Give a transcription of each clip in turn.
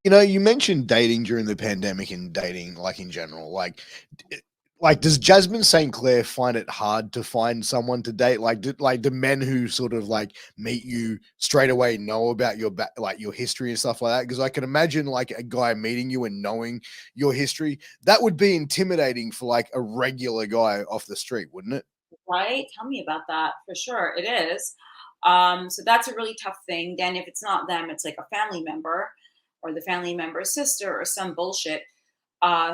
You mentioned dating during the pandemic and dating like in general. Does Jasmine St. Clair find it hard to find someone to date? Like the men who sort of like meet you straight away know about like your history and stuff like that? Because I can imagine like a guy meeting you and knowing your history, that would be intimidating for like a regular guy off the street, wouldn't it? Right? Tell me about that. For sure, it is. So that's a really tough thing. Then if it's not them, it's like a family member or the family member's sister or some bullshit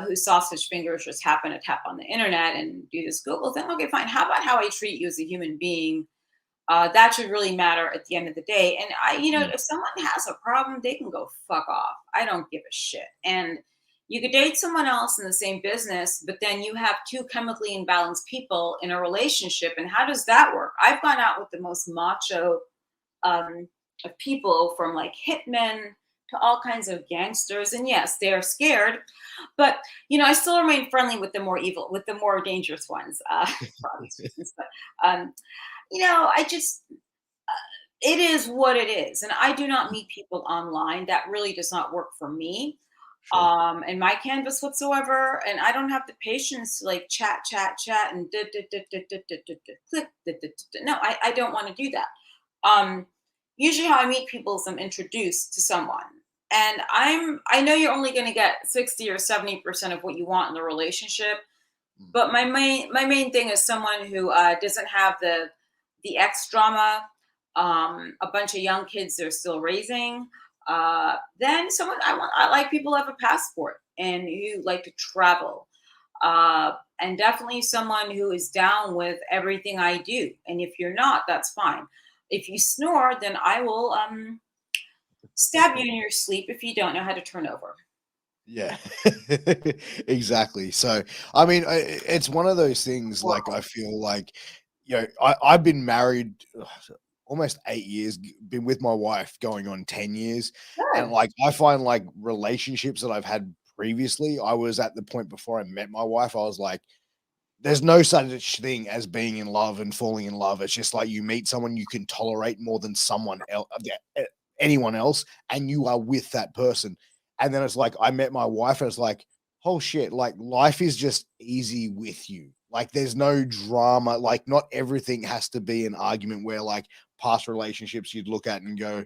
whose sausage fingers just happen to tap on the internet and do this Google thing. Okay, fine. How about how I treat you as a human being? That should really matter at the end of the day. And Mm. if someone has a problem, they can go fuck off. I don't give a shit. And you could date someone else in the same business, but then you have two chemically imbalanced people in a relationship. And how does that work? I've gone out with the most macho um, of people, from like hitmen to all kinds of gangsters. And yes, they are scared, but I still remain friendly with the more evil, with the more dangerous ones, for obvious reasons. But um, I just, it is what it is. And I do not meet people online. That really does not work for me Sure. and my canvas whatsoever. And I don't have the patience to like chat, and click. No, I don't want to do that. Um, Usually, how I meet people is I'm introduced to someone. And I know you're only going to get 60 or 70% of what you want in the relationship, Mm. but my main thing is someone who doesn't have the ex drama, a bunch of young kids they're still raising. Then someone I like people who have a passport and who like to travel. And definitely someone who is down with everything I do. And if you're not, that's fine. If you snore, then I will stab you in your sleep if you don't know how to turn over. Yeah, exactly. So, I mean, it's one of those things. Like, I feel like, I've been married almost 8 years, been with my wife going on 10 years, and Good. like, I find like relationships that I've had previously, I was at the point before I met my wife. I was like, there's no such thing as being in love and falling in love. It's just like you meet someone you can tolerate more than someone else, anyone else, and you are with that person. And then it's like I met my wife, and it's like, oh shit, like life is just easy with you. Like there's no drama. Like not everything has to be an argument where like past relationships you'd look at and go,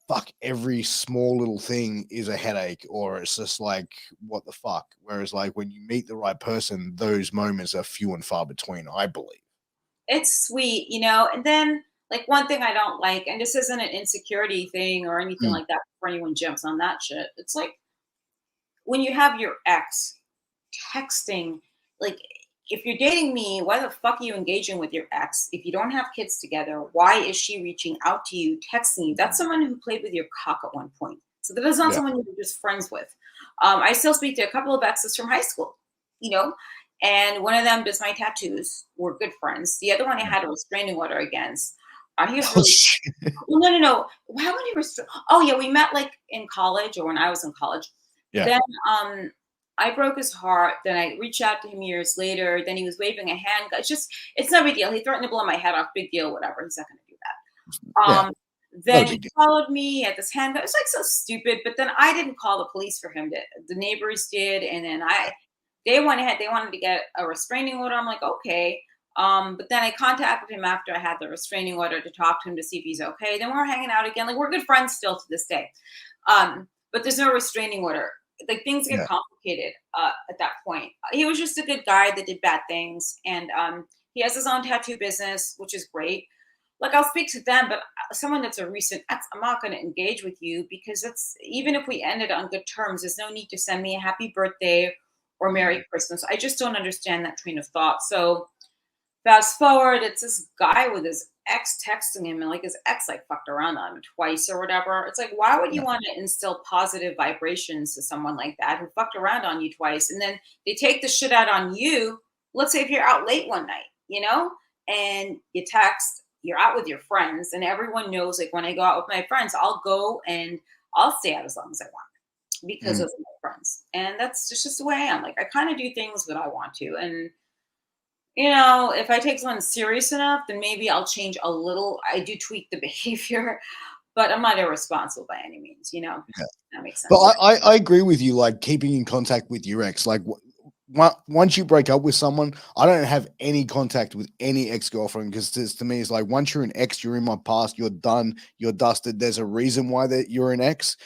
fuck, every small little thing is a headache, or it's just like, what the fuck? Whereas, like, when you meet the right person, those moments are few and far between, I believe. It's sweet, and then like one thing I don't like, and this isn't an insecurity thing or anything Mm, like that before anyone jumps on that shit. It's like when you have your ex texting, like if you're dating me, why the fuck are you engaging with your ex? If you don't have kids together, why is she reaching out to you, texting you? That's mm, someone who played with your cock at one point. So that is not yeah. someone you're just friends with. I still speak to a couple of exes from high school, you know, and one of them does my tattoos. We're good friends. The other one I Mm. had a restraining order against. He was Oh, really shit. well. No, no, no. Why would he restrain? Oh yeah, we met like in college or when I was in college. Yeah. Then I broke his heart. Then I reached out to him years later. Then he was waving a handgun. It's no big deal. He threatened to blow my head off. Big deal, whatever. He's not going to do that. Yeah. Not Then a he big deal. followed me at this handgun. It's like so stupid. But then I didn't call the police for him. The neighbors did, and then they went ahead. They wanted to get a restraining order. I'm like, okay. But then I contacted him after I had the restraining order to talk to him to see if he's okay. Then we're hanging out again. Like we're good friends still to this day. But there's no restraining order. Like things get Yeah. complicated at that point. He was just a good guy that did bad things, and he has his own tattoo business, which is great. Like I'll speak to them, but someone that's a recent ex, I'm not going to engage with you because it's even if we ended on good terms, there's no need to send me a happy birthday or Mm. Merry Christmas. I just don't understand that train of thought. So fast forward, it's this guy with his ex texting him, and like his ex like fucked around on him twice or whatever. It's like, why would Yeah. you want to instill positive vibrations to someone like that who fucked around on you twice, and then they take the shit out on you? Let's say if you're out late one night, and you text, you're out with your friends, and everyone knows like when I go out with my friends, I'll go and I'll stay out as long as I want because Mm. those are my friends, and that's just the way I am. Like I kind of do things that I want to, and if I take someone serious enough, then maybe I'll change a little. I do tweak the behavior, but I'm not irresponsible by any means, you know. Yeah. That makes But sense. I agree with you. Like keeping in contact with your ex, like once you break up with someone, I don't have any contact with any ex girlfriend because to me, it's like once you're an ex, you're in my past. You're done. You're dusted. There's a reason why that you're an ex.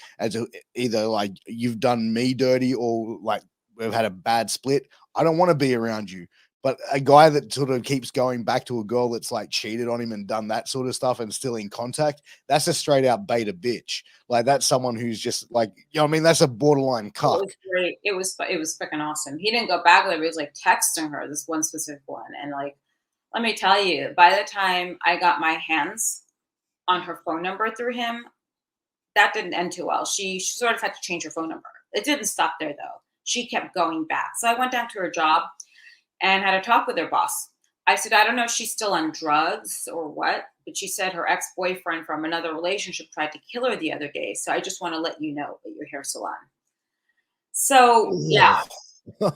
Either like you've done me dirty or like we've had a bad split. I don't want to be around you. But a guy that sort of keeps going back to a girl that's like cheated on him and done that sort of stuff and still in contact, that's a straight out beta bitch. Like that's someone who's just like, you know what I mean? That's a borderline It cuck. was great. It was freaking awesome. He didn't go back with her. He was like texting her this one specific one, and like, let me tell you, by the time I got my hands on her phone number through him, that didn't end too well. She sort of had to change her phone number. It didn't stop there though. She kept going back. So I went down to her job and had a talk with her boss. I said, I don't know if she's still on drugs or what, but she said her ex-boyfriend from another relationship tried to kill her the other day. So I just want to let you know at your hair salon. So yeah, if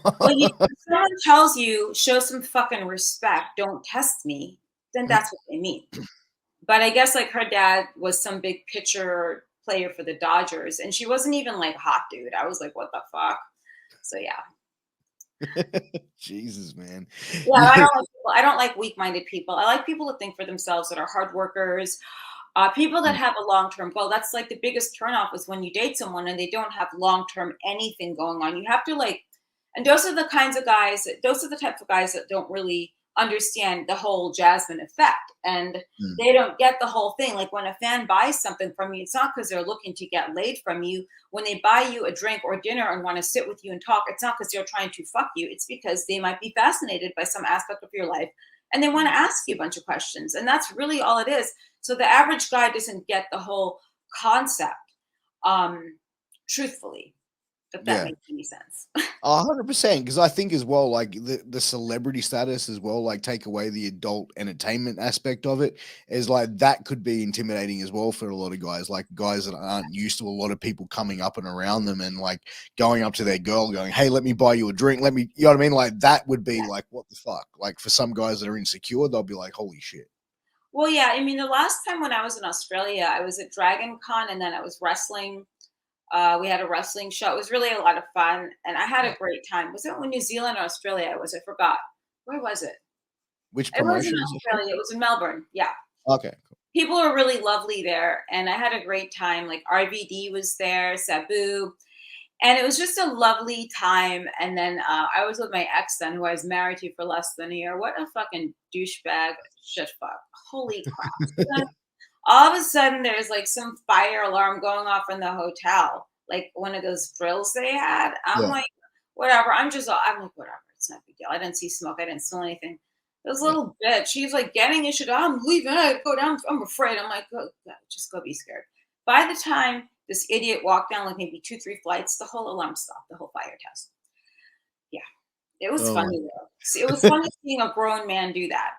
someone tells you show some fucking respect, don't test me, then that's what they mean. But I guess like her dad was some big pitcher player for the Dodgers, and she wasn't even like hot, dude. I was like, what the fuck? So yeah. Jesus, man. Yeah, Yeah. I don't like weak-minded people. I like people to think for themselves that are hard workers, people that have a long-term goal. That's like the biggest turnoff is when you date someone and they don't have long-term anything going on. You have to like, and those are the kinds of guys. Those are the type of guys that don't really understand the whole Jasmine effect, and Mm. they don't get the whole thing. Like when a fan buys something from you, it's not because they're looking to get laid from you. When they buy you a drink or dinner and want to sit with you and talk, it's not because they're trying to fuck you. It's because they might be fascinated by some aspect of your life and they want to ask you a bunch of questions. And that's really all it is. So the average guy doesn't get the whole concept, truthfully, if that Yeah. makes any sense. 100%. Because I think as well, like the celebrity status as well, like take away the adult entertainment aspect of it, is like that could be intimidating as well for a lot of guys, like guys that aren't used to a lot of people coming up and around them and like going up to their girl going, hey, let me buy you a drink. Let me, you know what I mean? Like that would be like, what the fuck? Like for some guys that are insecure, they'll be like, holy shit. Well, yeah, I mean, the last time when I was in Australia, I was at Dragon Con and then I was wrestling. We had a wrestling show. It was really a lot of fun, and I had a great time. Was it in New Zealand or Australia? I forgot. Where was it? Which It was in promotion was it for? Australia. It was in Melbourne. Yeah. Okay. People are really lovely there, and I had a great time. Like RVD was there, Sabu, and it was just a lovely time. And then I was with my ex then, who I was married to for less than a year. What a fucking douchebag shit fuck. Holy crap. So then all of a sudden, there's like some fire alarm going off in the hotel, like one of those drills they had. I'm Yeah. like, whatever. I'm like, whatever. It's not a big deal. I didn't see smoke. I didn't smell anything. This Yeah. little bitch, she's like getting it. She's, I'm leaving. I gotta go down. I'm afraid. I'm like, go, just go be scared. By the time this idiot walked down like maybe 2, 3 flights, the whole alarm stopped, the whole fire test. Yeah. It was Oh, funny though. It was funny seeing a grown man do that.